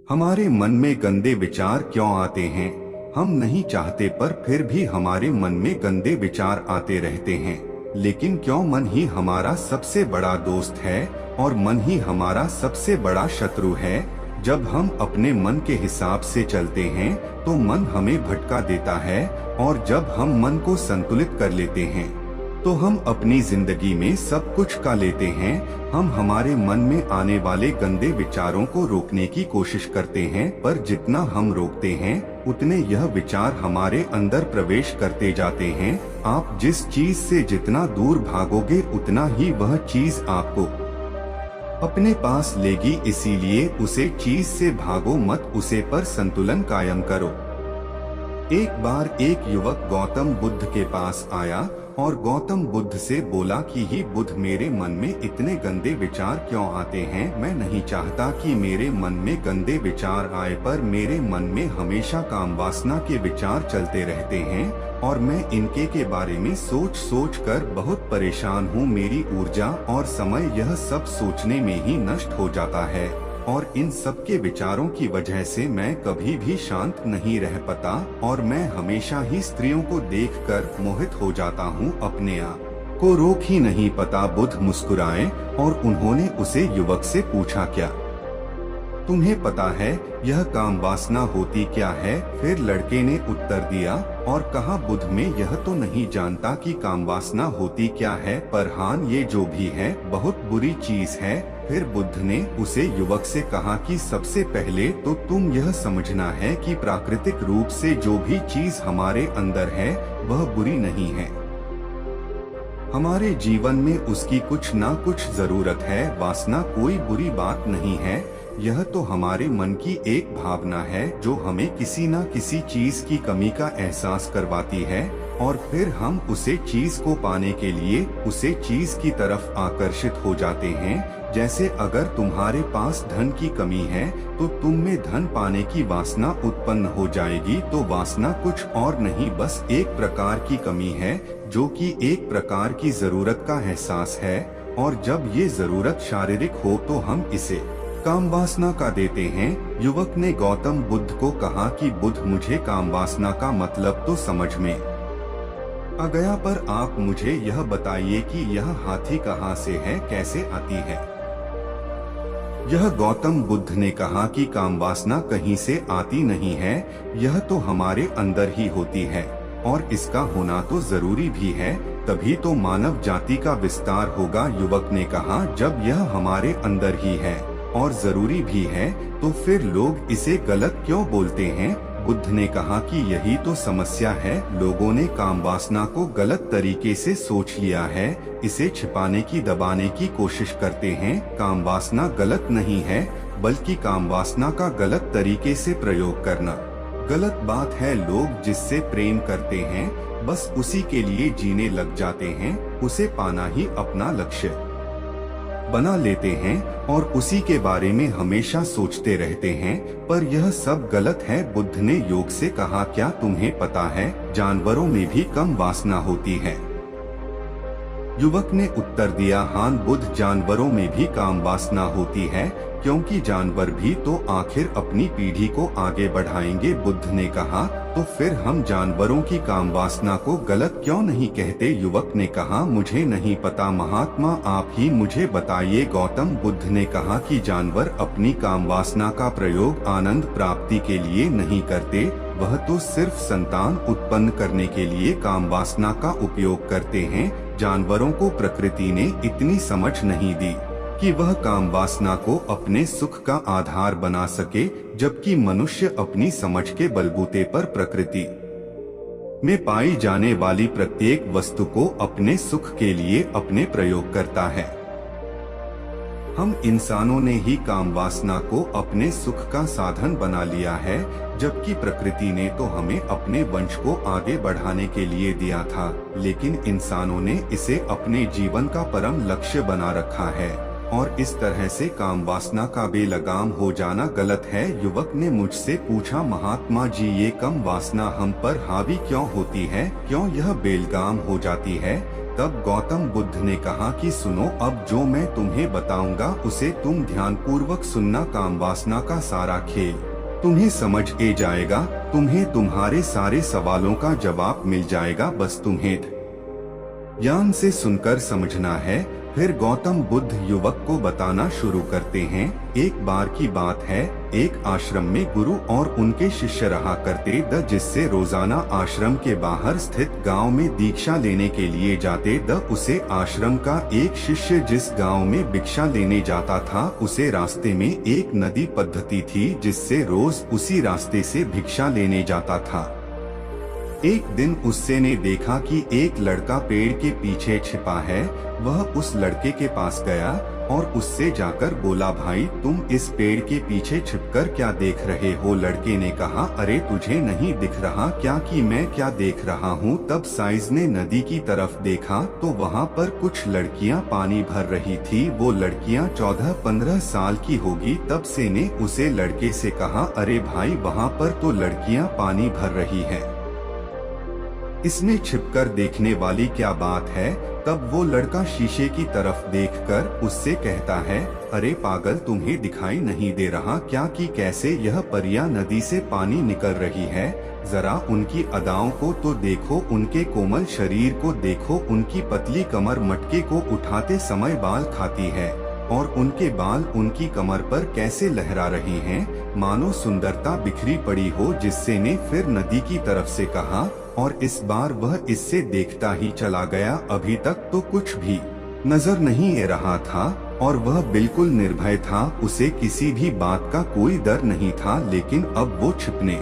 हमारे मन में गंदे विचार क्यों आते हैं? हम नहीं चाहते पर फिर भी हमारे मन में गंदे विचार आते रहते हैं। लेकिन क्यों मन ही हमारा सबसे बड़ा दोस्त है और मन ही हमारा सबसे बड़ा शत्रु है? जब हम अपने मन के हिसाब से चलते हैं तो मन हमें भटका देता है, और जब हम मन को संतुलित कर लेते हैं तो हम अपनी जिंदगी में सब कुछ का लेते हैं। हम हमारे मन में आने वाले गंदे विचारों को रोकने की कोशिश करते हैं, पर जितना हम रोकते हैं उतने यह विचार हमारे अंदर प्रवेश करते जाते हैं। आप जिस चीज से जितना दूर भागोगे उतना ही वह चीज आपको अपने पास लेगी, इसीलिए उसे चीज से भागो मत, उसे पर संतुलन कायम करो। एक बार एक युवक गौतम बुद्ध के पास आया और गौतम बुद्ध से बोला कि ही बुद्ध, मेरे मन में इतने गंदे विचार क्यों आते हैं? मैं नहीं चाहता कि मेरे मन में गंदे विचार आए, पर मेरे मन में हमेशा काम वासना के विचार चलते रहते हैं और मैं इनके के बारे में सोच सोच कर बहुत परेशान हूँ। मेरी ऊर्जा और समय यह सब सोचने में ही नष्ट हो जाता है, और इन सब के विचारों की वजह से मैं कभी भी शांत नहीं रह पाता और मैं हमेशा ही स्त्रियों को देखकर मोहित हो जाता हूँ, अपने आप को रोक ही नहीं पाता। बुद्ध मुस्कुराए और उन्होंने उसे युवक से पूछा, क्या तुम्हें पता है यह काम वासना होती क्या है? फिर लड़के ने उत्तर दिया और कहा, बुद्ध, में यह तो नहीं जानता कि काम वासना होती क्या है, पर हाँ, ये जो भी है बहुत बुरी चीज है। फिर बुद्ध ने उसे युवक से कहा कि सबसे पहले तो तुम यह समझना है कि प्राकृतिक रूप से जो भी चीज हमारे अंदर है वह बुरी नहीं है। हमारे जीवन में उसकी कुछ ना कुछ जरूरत है। वासना कोई बुरी बात नहीं है, यह तो हमारे मन की एक भावना है जो हमें किसी न किसी चीज की कमी का एहसास करवाती है, और फिर हम उसे चीज को पाने के लिए उसे चीज की तरफ आकर्षित हो जाते हैं। जैसे अगर तुम्हारे पास धन की कमी है तो तुम में धन पाने की वासना उत्पन्न हो जाएगी। तो वासना कुछ और नहीं, बस एक प्रकार की कमी है जो कि एक प्रकार की जरूरत का एहसास है, और जब ये जरूरत शारीरिक हो तो हम इसे काम वासना का देते हैं। युवक ने गौतम बुद्ध को कहा कि बुद्ध, मुझे काम वासना का मतलब तो समझ में आ गया, पर आप मुझे यह बताइए कि यह हाथी कहाँ से है, कैसे आती है? यह गौतम बुद्ध ने कहा कि काम वासना कहीं से आती नहीं है, यह तो हमारे अंदर ही होती है, और इसका होना तो जरूरी भी है, तभी तो मानव जाति का विस्तार होगा। युवक ने कहा, जब यह हमारे अंदर ही है और जरूरी भी है तो फिर लोग इसे गलत क्यों बोलते हैं? बुद्ध ने कहा कि यही तो समस्या है, लोगों ने काम वासना को गलत तरीके से सोच लिया है, इसे छिपाने की दबाने की कोशिश करते हैं। काम वासना गलत नहीं है, बल्कि काम वासना का गलत तरीके से प्रयोग करना गलत बात है। लोग जिससे प्रेम करते हैं बस उसी के लिए जीने लग जाते हैं, उसे पाना ही अपना लक्ष्य बना लेते हैं और उसी के बारे में हमेशा सोचते रहते हैं, पर यह सब गलत है। बुद्ध ने योग से कहा, क्या तुम्हें पता है जानवरों में भी कम वासना होती है? युवक ने उत्तर दिया, हाँ बुद्ध, जानवरों में भी काम वासना होती है, क्योंकि जानवर भी तो आखिर अपनी पीढ़ी को आगे बढ़ाएंगे। बुद्ध ने कहा, तो फिर हम जानवरों की काम वासना को गलत क्यों नहीं कहते? युवक ने कहा, मुझे नहीं पता महात्मा, आप ही मुझे बताइए। गौतम बुद्ध ने कहा कि जानवर अपनी काम वासना का प्रयोग आनंद प्राप्ति के लिए नहीं करते, वह तो सिर्फ संतान उत्पन्न करने के लिए काम वासना का उपयोग करते हैं। जानवरों को प्रकृति ने इतनी समझ नहीं दी कि वह काम वासना को अपने सुख का आधार बना सके, जबकि मनुष्य अपनी समझ के बलबूते पर प्रकृति में पाई जाने वाली प्रत्येक वस्तु को अपने सुख के लिए अपने प्रयोग करता है। हम इंसानों ने ही काम वासना को अपने सुख का साधन बना लिया है, जबकि प्रकृति ने तो हमें अपने वंश को आगे बढ़ाने के लिए दिया था, लेकिन इंसानों ने इसे अपने जीवन का परम लक्ष्य बना रखा है, और इस तरह से काम वासना का बेलगाम हो जाना गलत है। युवक ने मुझसे पूछा, महात्मा जी, ये कम वासना हम पर हावी क्यों होती है? क्यों यह बेलगाम हो जाती है? तब गौतम बुद्ध ने कहा कि सुनो, अब जो मैं तुम्हें बताऊंगा उसे तुम ध्यानपूर्वक सुनना। काम वासना का सारा खेल तुम्हें समझ ए जाएगा, तुम्हें तुम्हारे सारे सवालों का जवाब मिल जाएगा, बस तुम्हें ध्यान से सुनकर समझना है। फिर गौतम बुद्ध युवक को बताना शुरू करते हैं। एक बार की बात है, एक आश्रम में गुरु और उनके शिष्य रहा करते द, जिससे रोजाना आश्रम के बाहर स्थित गांव में दीक्षा लेने के लिए जाते द। उसे आश्रम का एक शिष्य जिस गांव में भिक्षा लेने जाता था, उसे रास्ते में एक नदी पद्धति थी जिससे रोज उसी रास्ते से भिक्षा लेने जाता था। एक दिन उससे ने देखा कि एक लड़का पेड़ के पीछे छिपा है। वह उस लड़के के पास गया और उससे जाकर बोला, भाई तुम इस पेड़ के पीछे छिपकर क्या देख रहे हो? लड़के ने कहा, अरे तुझे नहीं दिख रहा क्या कि मैं क्या देख रहा हूँ? तब साइज ने नदी की तरफ देखा तो वहाँ पर कुछ लड़कियाँ पानी भर रही थी। वो लड़कियाँ 14-15 साल की होगी। तब से ने उसे लड़के से कहा, अरे भाई वहाँ पर तो लड़कियाँ पानी भर रही है, इसमें छिपकर देखने वाली क्या बात है? तब वो लड़का शीशे की तरफ देखकर उससे कहता है, अरे पागल, तुम्हें दिखाई नहीं दे रहा क्या कि कैसे यह परियां नदी से पानी निकल रही है? जरा उनकी अदाओं को तो देखो, उनके कोमल शरीर को देखो, उनकी पतली कमर मटके को उठाते समय बाल खाती है और उनके बाल उनकी कमर पर कैसे लहरा रहे हैं, मानो सुंदरता बिखरी पड़ी हो। जिससे ने फिर नदी की तरफ से कहा और इस बार वह इससे देखता ही चला गया। अभी तक तो कुछ भी नजर नहीं आ रहा था और वह बिल्कुल निर्भय था। उसे किसी भी बात का कोई डर नहीं था, लेकिन अब वो छिपने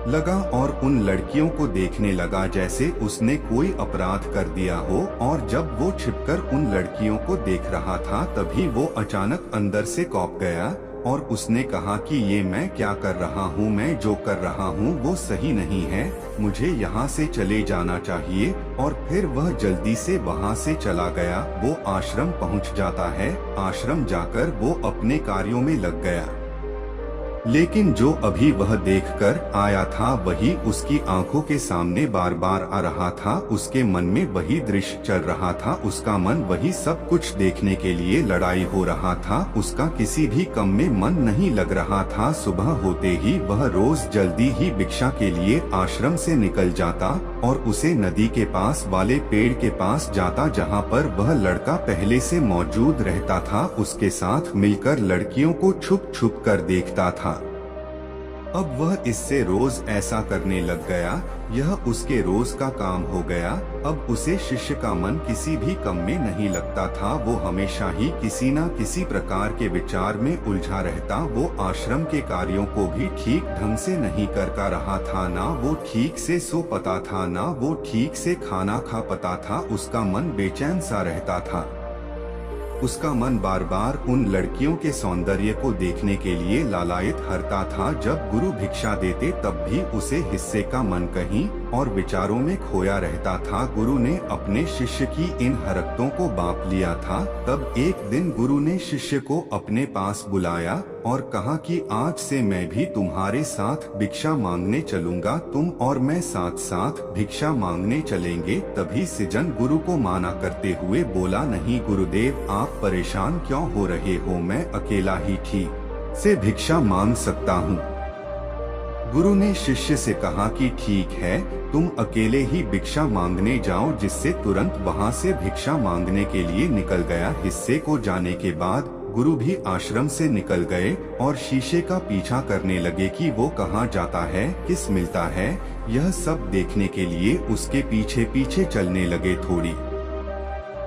लगा और उन लड़कियों को देखने लगा जैसे उसने कोई अपराध कर दिया हो। और जब वो छिपकर उन लड़कियों को देख रहा था, तभी वो अचानक अंदर से कौंप गया और उसने कहा कि ये मैं क्या कर रहा हूँ? मैं जो कर रहा हूँ वो सही नहीं है, मुझे यहाँ से चले जाना चाहिए। और फिर वह जल्दी से वहाँ से चला गया। वो आश्रम पहुँच जाता है। आश्रम जाकर वो अपने कार्यों में लग गया, लेकिन जो अभी वह देखकर आया था वही उसकी आंखों के सामने बार बार आ रहा था। उसके मन में वही दृश्य चल रहा था। उसका मन वही सब कुछ देखने के लिए लड़ाई हो रहा था। उसका किसी भी काम में मन नहीं लग रहा था। सुबह होते ही वह रोज जल्दी ही भिक्षा के लिए आश्रम से निकल जाता और उसे नदी के पास वाले पेड़ के पास जाता, जहाँ पर वह लड़का पहले से मौजूद रहता था। उसके साथ मिलकर लड़कियों को छुप छुप कर देखता था। अब वह इससे रोज ऐसा करने लग गया। यह उसके रोज का काम हो गया। अब उसे शिष्य का मन किसी भी काम में नहीं लगता था। वो हमेशा ही किसी न किसी प्रकार के विचार में उलझा रहता। वो आश्रम के कार्यों को भी ठीक ढंग से नहीं कर पा रहा था। ना वो ठीक से सो पाता था, ना वो ठीक से खाना खा पाता था। उसका मन बेचैन सा रहता था। उसका मन बार बार उन लड़कियों के सौंदर्य को देखने के लिए लालायित हरता था। जब गुरु भिक्षा देते तब भी उसे हिस्से का मन कहीं और विचारों में खोया रहता था। गुरु ने अपने शिष्य की इन हरकतों को बांप लिया था। तब एक दिन गुरु ने शिष्य को अपने पास बुलाया और कहा कि आज से मैं भी तुम्हारे साथ भिक्षा मांगने चलूंगा। तुम और मैं साथ साथ भिक्षा मांगने चलेंगे। तभी सृजन गुरु को माना करते हुए बोला, नहीं गुरुदेव, आप परेशान क्यों हो रहे हो? मैं अकेला ही ठीक से भिक्षा मांग सकता हूँ। गुरु ने शिष्य से कहा कि ठीक है, तुम अकेले ही भिक्षा मांगने जाओ। जिससे तुरंत वहाँ से भिक्षा मांगने के लिए निकल गया। हिस्से को जाने के बाद गुरु भी आश्रम से निकल गए और शीशे का पीछा करने लगे कि वो कहाँ जाता है, किस मिलता है। यह सब देखने के लिए उसके पीछे पीछे चलने लगे। थोड़ी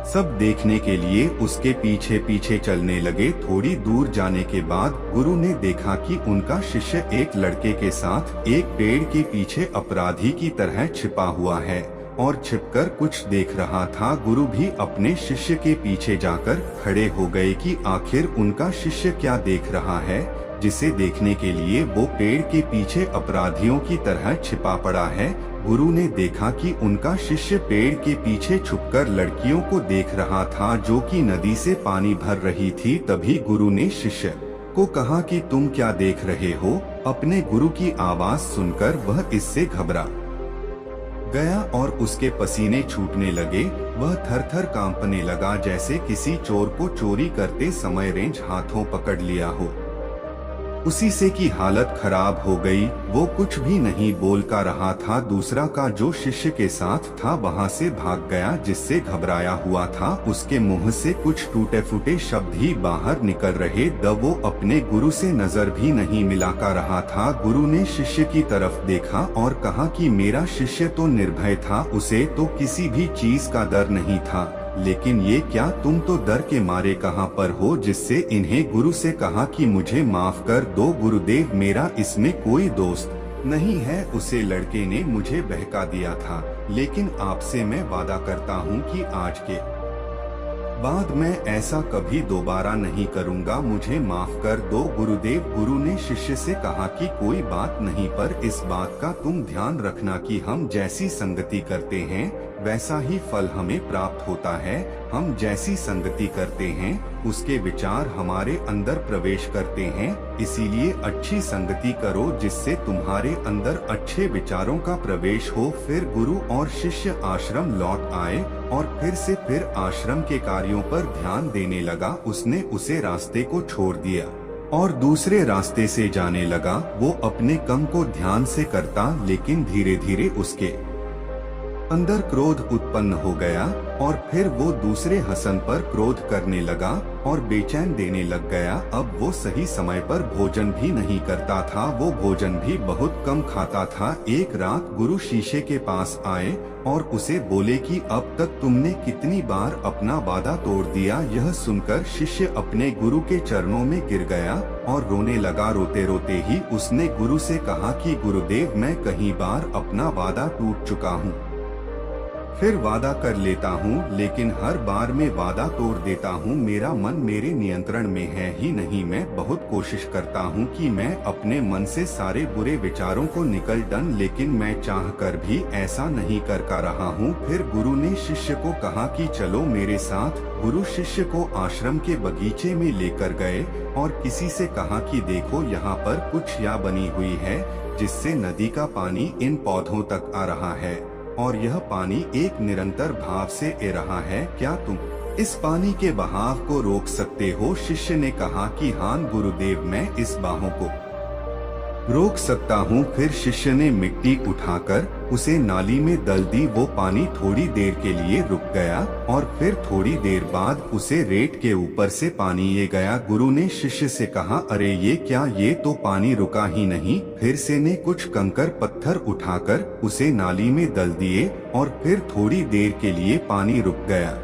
सब देखने के लिए उसके पीछे पीछे चलने लगे। थोड़ी दूर जाने के बाद गुरु ने देखा कि उनका शिष्य एक लड़के के साथ एक पेड़ के पीछे अपराधी की तरह छिपा हुआ है और छिपकर कुछ देख रहा था। गुरु भी अपने शिष्य के पीछे जाकर खड़े हो गए कि आखिर उनका शिष्य क्या देख रहा है, जिसे देखने के लिए वो पेड़ के पीछे अपराधियों की तरह छिपा पड़ा है। गुरु ने देखा कि उनका शिष्य पेड़ के पीछे छुपकर लड़कियों को देख रहा था जो कि नदी से पानी भर रही थी। तभी गुरु ने शिष्य को कहा कि तुम क्या देख रहे हो? अपने गुरु की आवाज सुनकर वह इससे घबरा गया और उसके पसीने छूटने लगे। वह थर-थर कांपने लगा जैसे किसी चोर को चोरी करते समय रेंज हाथों पकड़ लिया हो। उसी से की हालत खराब हो गई। वो कुछ भी नहीं बोल का रहा था। दूसरा का जो शिष्य के साथ था वहाँ से भाग गया, जिससे घबराया हुआ था। उसके मुंह से कुछ टूटे फूटे शब्द ही बाहर निकल रहे द वो अपने गुरु से नजर भी नहीं मिला का रहा था। गुरु ने शिष्य की तरफ देखा और कहा कि मेरा शिष्य तो निर्भय था, उसे तो किसी भी चीज का डर नहीं था, लेकिन ये क्या तुम तो डर के मारे कहाँ पर हो। जिससे इन्हें गुरु से कहा कि मुझे माफ कर दो गुरुदेव, मेरा इसमें कोई दोस्त नहीं है। उसे लड़के ने मुझे बहका दिया था, लेकिन आपसे मैं वादा करता हूँ कि आज के बाद मैं ऐसा कभी दोबारा नहीं करूँगा, मुझे माफ कर दो गुरुदेव। गुरु ने शिष्य से कहा कि कोई बात नहीं, पर इस बात का तुम ध्यान रखना कि हम जैसी संगति करते हैं वैसा ही फल हमें प्राप्त होता है। हम जैसी संगति करते हैं उसके विचार हमारे अंदर प्रवेश करते हैं, इसीलिए अच्छी संगति करो जिससे तुम्हारे अंदर अच्छे विचारों का प्रवेश हो। फिर गुरु और शिष्य आश्रम लौट आए और फिर आश्रम के कार्यों पर ध्यान देने लगा। उसने उसे रास्ते को छोड़ दिया और दूसरे रास्ते से जाने लगा। वो अपने काम को ध्यान से करता, लेकिन धीरे धीरे उसके अंदर क्रोध उत्पन्न हो गया और फिर वो दूसरे हसन पर क्रोध करने लगा और बेचैन देने लग गया। अब वो सही समय पर भोजन भी नहीं करता था, वो भोजन भी बहुत कम खाता था। एक रात गुरु शीशे के पास आए और उसे बोले कि अब तक तुमने कितनी बार अपना वादा तोड़ दिया। यह सुनकर शिष्य अपने गुरु के चरणों में गिर गया और रोने लगा। रोते रोते ही उसने गुरु से कहा कि गुरुदेव, मैं कई बार अपना वादा टूट चुका हूँ, फिर वादा कर लेता हूँ, लेकिन हर बार मैं वादा तोड़ देता हूँ। मेरा मन मेरे नियंत्रण में है ही नहीं। मैं बहुत कोशिश करता हूँ कि मैं अपने मन से सारे बुरे विचारों को निकल डन, लेकिन मैं चाहकर भी ऐसा नहीं कर पा रहा हूँ। फिर गुरु ने शिष्य को कहा कि चलो मेरे साथ। गुरु शिष्य को आश्रम के बगीचे में लेकर गए और किसी से कहा कि देखो यहाँ पर कुछ या बनी हुई है, जिससे नदी का पानी इन पौधों तक आ रहा है और यह पानी एक निरंतर भाव से ए रहा है। क्या तुम इस पानी के बहाव को रोक सकते हो? शिष्य ने कहा कि हाँ गुरुदेव, मैं इस बहाव को रोक सकता हूँ। फिर शिष्य ने मिट्टी उठाकर उसे नाली में डाल दी। वो पानी थोड़ी देर के लिए रुक गया और फिर थोड़ी देर बाद उसे रेत के ऊपर से पानी ये गया। गुरु ने शिष्य से कहा, अरे ये क्या, ये तो पानी रुका ही नहीं। फिर से ने कुछ कंकर पत्थर उठाकर उसे नाली में डाल दिए और फिर थोड़ी देर के लिए पानी रुक गया,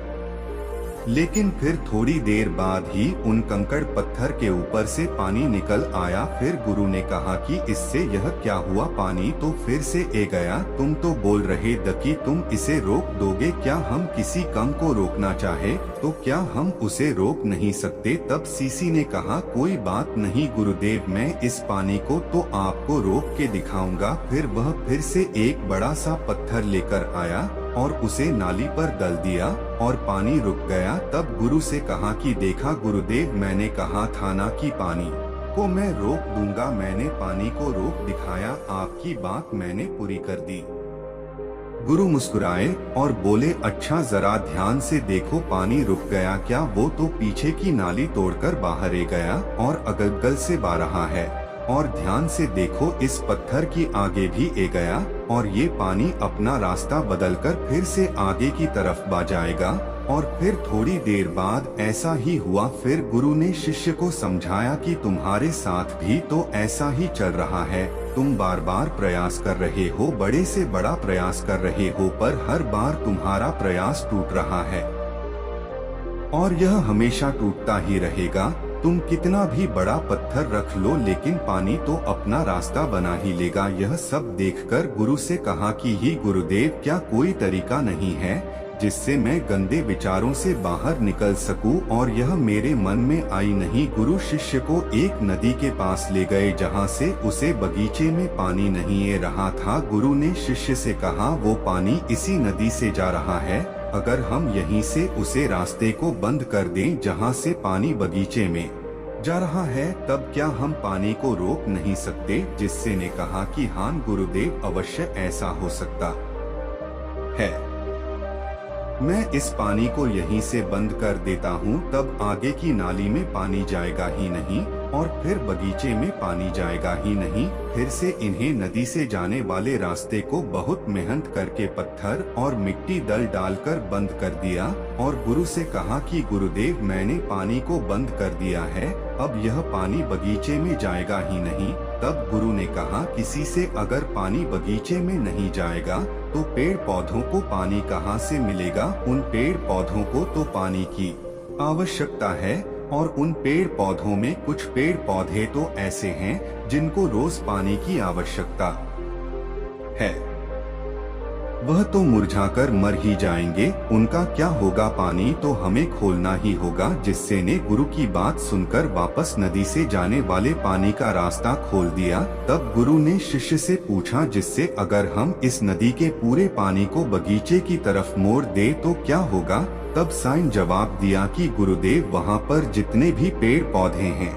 लेकिन फिर थोड़ी देर बाद ही उन कंकड़ पत्थर के ऊपर से पानी निकल आया। फिर गुरु ने कहा कि इससे यह क्या हुआ, पानी तो फिर से ए गया। तुम तो बोल रहे द कि तुम इसे रोक दोगे। क्या हम किसी काम को रोकना चाहे तो क्या हम उसे रोक नहीं सकते? तब सीसी ने कहा, कोई बात नहीं गुरुदेव, मैं इस पानी को तो आपको रोक के दिखाऊंगा। फिर वह फिर से एक बड़ा सा पत्थर लेकर आया और उसे नाली पर डाल दिया और पानी रुक गया। तब गुरु से कहा कि देखा गुरुदेव, मैंने कहा था ना कि पानी को मैं रोक दूंगा। मैंने पानी को रोक दिखाया, आपकी बात मैंने पूरी कर दी। गुरु मुस्कुराए और बोले, अच्छा जरा ध्यान से देखो, पानी रुक गया क्या? वो तो पीछे की नाली तोड़कर बाहर ए गया और अगल-बगल से बह रहा है। और ध्यान से देखो, इस पत्थर की आगे भी ए गया और ये पानी अपना रास्ता बदलकर फिर से आगे की तरफ बह जाएगा। और फिर थोड़ी देर बाद ऐसा ही हुआ। फिर गुरु ने शिष्य को समझाया कि तुम्हारे साथ भी तो ऐसा ही चल रहा है। तुम बार बार प्रयास कर रहे हो, बड़े से बड़ा प्रयास कर रहे हो, पर हर बार तुम्हारा प्रयास टूट रहा है और यह हमेशा टूटता ही रहेगा। तुम कितना भी बड़ा पत्थर रख लो, लेकिन पानी तो अपना रास्ता बना ही लेगा। यह सब देखकर गुरु से कहा कि ही गुरुदेव, क्या कोई तरीका नहीं है जिससे मैं गंदे विचारों से बाहर निकल सकूं? और यह मेरे मन में आई नहीं। गुरु शिष्य को एक नदी के पास ले गए जहां से उसे बगीचे में पानी नहीं आ रहा था। गुरु ने शिष्य से कहा, वो पानी इसी नदी से जा रहा है। अगर हम यहीं से उसे रास्ते को बंद कर दें जहां से पानी बगीचे में जा रहा है, तब क्या हम पानी को रोक नहीं सकते? जिससे ने कहा कि हाँ गुरुदेव, अवश्य ऐसा हो सकता है। मैं इस पानी को यहीं से बंद कर देता हूँ, तब आगे की नाली में पानी जाएगा ही नहीं और फिर बगीचे में पानी जाएगा ही नहीं। फिर से इन्हें नदी से जाने वाले रास्ते को बहुत मेहनत करके पत्थर और मिट्टी डालकर बंद कर दिया और गुरु से कहा कि गुरुदेव, मैंने पानी को बंद कर दिया है, अब यह पानी बगीचे में जाएगा ही नहीं। तब गुरु ने कहा, किसी से अगर पानी बगीचे में नहीं जाएगा तो पेड़ पौधों को पानी कहाँ से मिलेगा? उन पेड़ पौधों को तो पानी की आवश्यकता है और उन पेड़ पौधों में कुछ पेड़ पौधे तो ऐसे हैं जिनको रोज पानी की आवश्यकता है, वह तो मुरझाकर मर ही जाएंगे, उनका क्या होगा? पानी तो हमें खोलना ही होगा। जिससे ने गुरु की बात सुनकर वापस नदी से जाने वाले पानी का रास्ता खोल दिया। तब गुरु ने शिष्य से पूछा, जिससे अगर हम इस नदी के पूरे पानी को बगीचे की तरफ मोड़ दे तो क्या होगा? तब साईं जवाब दिया कि गुरुदेव, वहाँ पर जितने भी पेड़ पौधे हैं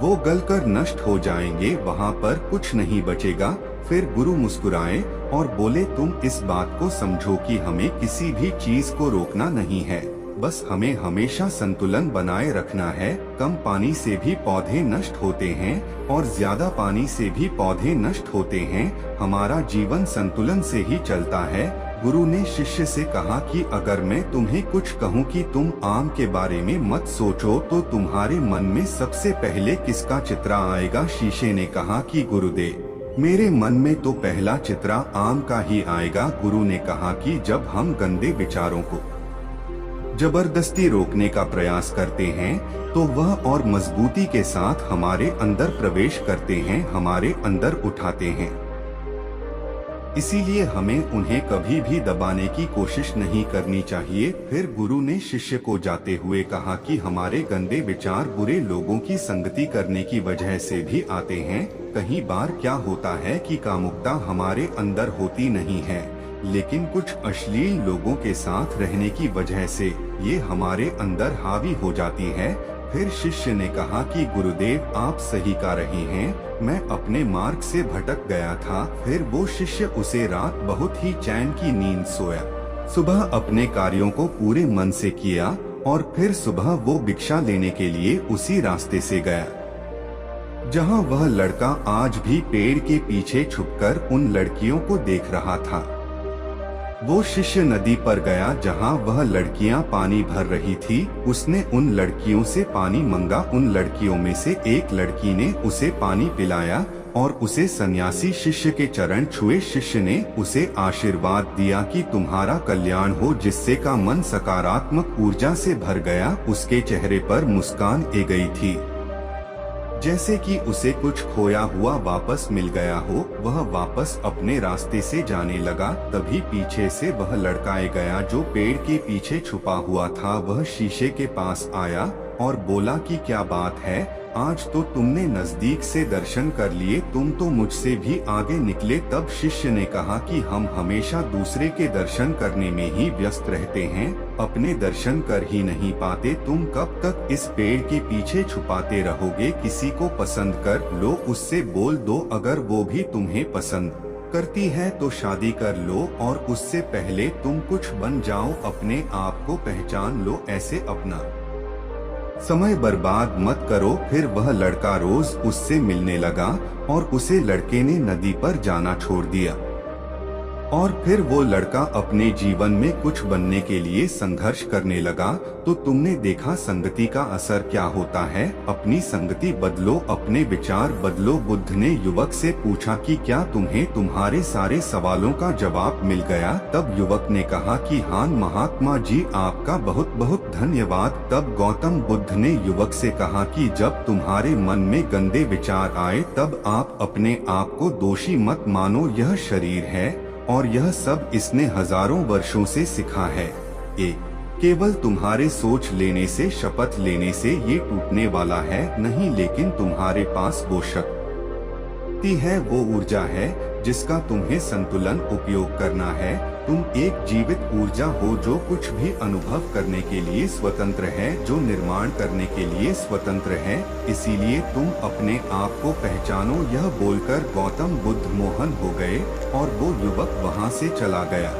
वो गलकर नष्ट हो जाएंगे, वहाँ पर कुछ नहीं बचेगा। फिर गुरु मुस्कुराए और बोले, तुम इस बात को समझो कि हमें किसी भी चीज को रोकना नहीं है, बस हमें हमेशा संतुलन बनाए रखना है। कम पानी से भी पौधे नष्ट होते हैं और ज्यादा पानी से भी पौधे नष्ट होते हैं। हमारा जीवन संतुलन से ही चलता है। गुरु ने शिष्य से कहा कि अगर मैं तुम्हें कुछ कहूँ कि तुम आम के बारे में मत सोचो तो तुम्हारे मन में सबसे पहले किसका चित्र आएगा? शीशे ने कहा कि गुरुदेव, मेरे मन में तो पहला चित्र आम का ही आएगा। गुरु ने कहा कि जब हम गंदे विचारों को जबरदस्ती रोकने का प्रयास करते हैं तो वह और मजबूती के साथ हमारे अंदर प्रवेश करते हैं, हमारे अंदर उठाते हैं। इसीलिए हमें उन्हें कभी भी दबाने की कोशिश नहीं करनी चाहिए। फिर गुरु ने शिष्य को जाते हुए कहा कि हमारे गंदे विचार बुरे लोगों की संगति करने की वजह से भी आते हैं। कई बार क्या होता है कि कामुकता हमारे अंदर होती नहीं है, लेकिन कुछ अश्लील लोगों के साथ रहने की वजह से ये हमारे अंदर हावी हो जाती है। फिर शिष्य ने कहा कि गुरुदेव, आप सही कह रहे हैं, मैं अपने मार्ग से भटक गया था। फिर वो शिष्य उसे रात बहुत ही चैन की नींद सोया। सुबह अपने कार्यों को पूरे मन से किया और फिर सुबह वो भिक्षा लेने के लिए उसी रास्ते से गया जहां वह लड़का आज भी पेड़ के पीछे छुपकर उन लड़कियों को देख रहा था। वो शिष्य नदी पर गया जहां वह लड़कियां पानी भर रही थी। उसने उन लड़कियों से पानी मांगा। उन लड़कियों में से एक लड़की ने उसे पानी पिलाया और उसे सन्यासी शिष्य के चरण छुए। शिष्य ने उसे आशीर्वाद दिया कि तुम्हारा कल्याण हो, जिससे का मन सकारात्मक ऊर्जा से भर गया। उसके चेहरे पर मुस्कान आ गई थी, जैसे कि उसे कुछ खोया हुआ वापस मिल गया हो। वह वापस अपने रास्ते से जाने लगा। तभी पीछे से वह लड़का आ गया जो पेड़ के पीछे छुपा हुआ था। वह शीशे के पास आया और बोला कि क्या बात है, आज तो तुमने नजदीक से दर्शन कर लिए, तुम तो मुझसे भी आगे निकले। तब शिष्य ने कहा कि हम हमेशा दूसरे के दर्शन करने में ही व्यस्त रहते हैं, अपने दर्शन कर ही नहीं पाते। तुम कब तक इस पेड़ के पीछे छुपाते रहोगे? किसी को पसंद कर लो, उससे बोल दो। अगर वो भी तुम्हें पसंद करती है तो शादी कर लो और उससे पहले तुम कुछ बन जाओ, अपने आप को पहचान लो। ऐसे अपना समय बर्बाद मत करो। फिर वह लड़का रोज उससे मिलने लगा और उसे लड़के ने नदी पर जाना छोड़ दिया। और फिर वो लड़का अपने जीवन में कुछ बनने के लिए संघर्ष करने लगा। तो तुमने देखा संगति का असर क्या होता है। अपनी संगति बदलो, अपने विचार बदलो। बुद्ध ने युवक से पूछा कि क्या तुम्हें तुम्हारे सारे सवालों का जवाब मिल गया? तब युवक ने कहा कि हाँ महात्मा जी, आपका बहुत बहुत धन्यवाद। तब गौतम बुद्ध ने युवक से कहा कि जब तुम्हारे मन में गंदे विचार आए तब आप अपने आप को दोषी मत मानो। यह शरीर है और यह सब इसने हजारों वर्षों से सिखा है। केवल तुम्हारे सोच लेने से, शपथ लेने से ये टूटने वाला है नहीं, लेकिन तुम्हारे पास वो शक्ति शक्ति है वो ऊर्जा है जिसका तुम्हें संतुलन उपयोग करना है। तुम एक जीवित ऊर्जा हो जो कुछ भी अनुभव करने के लिए स्वतंत्र है, जो निर्माण करने के लिए स्वतंत्र है। इसीलिए तुम अपने आप को पहचानो। यह बोलकर गौतम बुद्ध मोहन हो गए और वो युवक वहाँ से चला गया।